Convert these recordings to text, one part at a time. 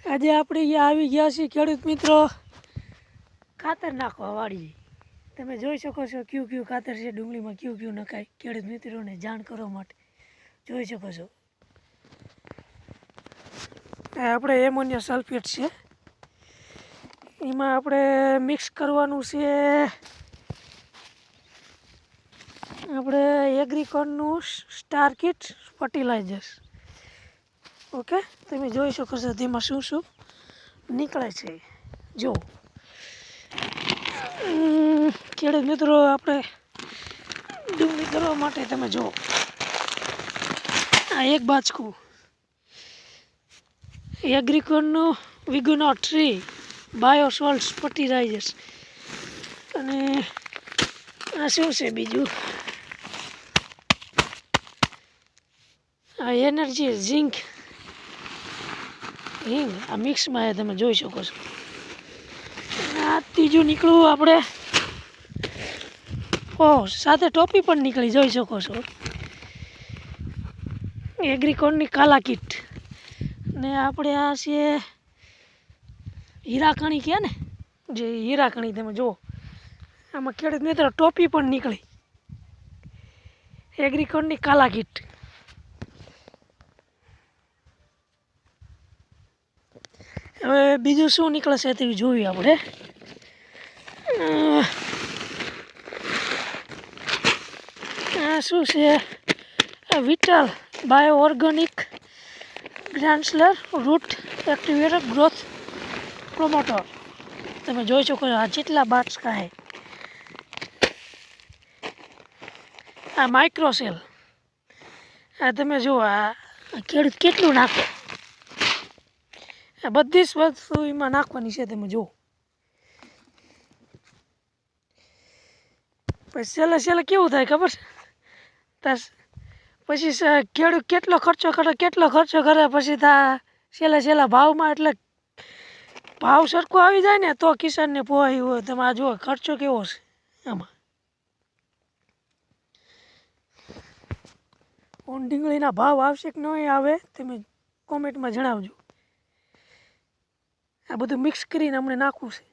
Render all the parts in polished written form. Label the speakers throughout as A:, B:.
A: આજે આપણે અહીંયા આવી ગયા છીએ ખેડૂત મિત્રો ખાતર નાખવા વાળી. તમે જોઈ શકો છો ક્યુ ક્યુ ખાતર છે, ડુંગળીમાં ક્યુ ક્યુ નખાય ખેડૂત મિત્રોને જાણ કરવા માટે જોઈ શકો છો. આપણે એમોનિયા સલ્ફેટ છે, એમાં આપણે મિક્સ કરવાનું છે આપણે એગ્રીકોનનું સ્ટાર કિટ ફર્ટિલાઇઝર્સ. ઓકે, તમે જોઈ શકો છો તેમાં શું શું નીકળે છે. જો ખેડૂત મિત્રો, આપણે ડુંગળી કરવા માટે તમે જો આ એક બાચકું એગ્રીકોનનું વિગુનો ટ્રી બાયોસોલ્ટ ફર્ટિલાઇઝર્સ, અને આ શું છે બીજું, આ એનર્જી ઝિંક હિંગ, આ મિક્સમાં તમે જોઈ શકો છો. આ ત્રીજું નીકળવું આપણે સાથે ટોપી પણ નીકળી જોઈ શકો છો, એગ્રીકોનની કાલા કીટ. ને આપણે આ છે હીરાકણી કહે ને, જે હીરાકણી તમે જુઓ આમાં ખેડૂત મિત્રો ટોપી પણ નીકળી, એગ્રીકોનની કાલા કીટ. હવે બીજું શું નીકળે છે તે જોઈએ આપણે. આ શું છે, vital bio organic granular root activator growth promoter. તમે જોઈ શકો છો આ જેટલા બાટકા છે. આ માઇક્રોસેલ, આ તમે જુઓ આ ખેડૂત કેટલું નાખે, આ બધી જ વસ્તુ એમાં નાખવાની છે. તમે જુઓ પછી છેલ્લે કેવું થાય ખબર છે, પછી ખેડૂત કેટલો ખર્ચો કરે પછી છેલ્લા ભાવમાં, એટલે ભાવ સરખો આવી જાય ને તો કિસાનને પોહાય હોય. તમે આ જુઓ ખર્ચો કેવો છે આમાં. ડુંગળીના ભાવ આવશે કે નહીં આવે તમે કોમેન્ટમાં જણાવજો. આ બધું મિક્સ કરીને અમને નાખવું છે.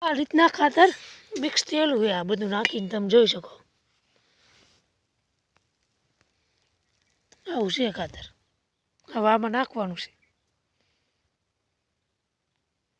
A: આ રીતના ખાતર મિક્સ થયેલું હોય, આ બધું નાખીને તમે જોઈ શકો. આવું છે ખાતર. હવે આમાં નાખવાનું છે.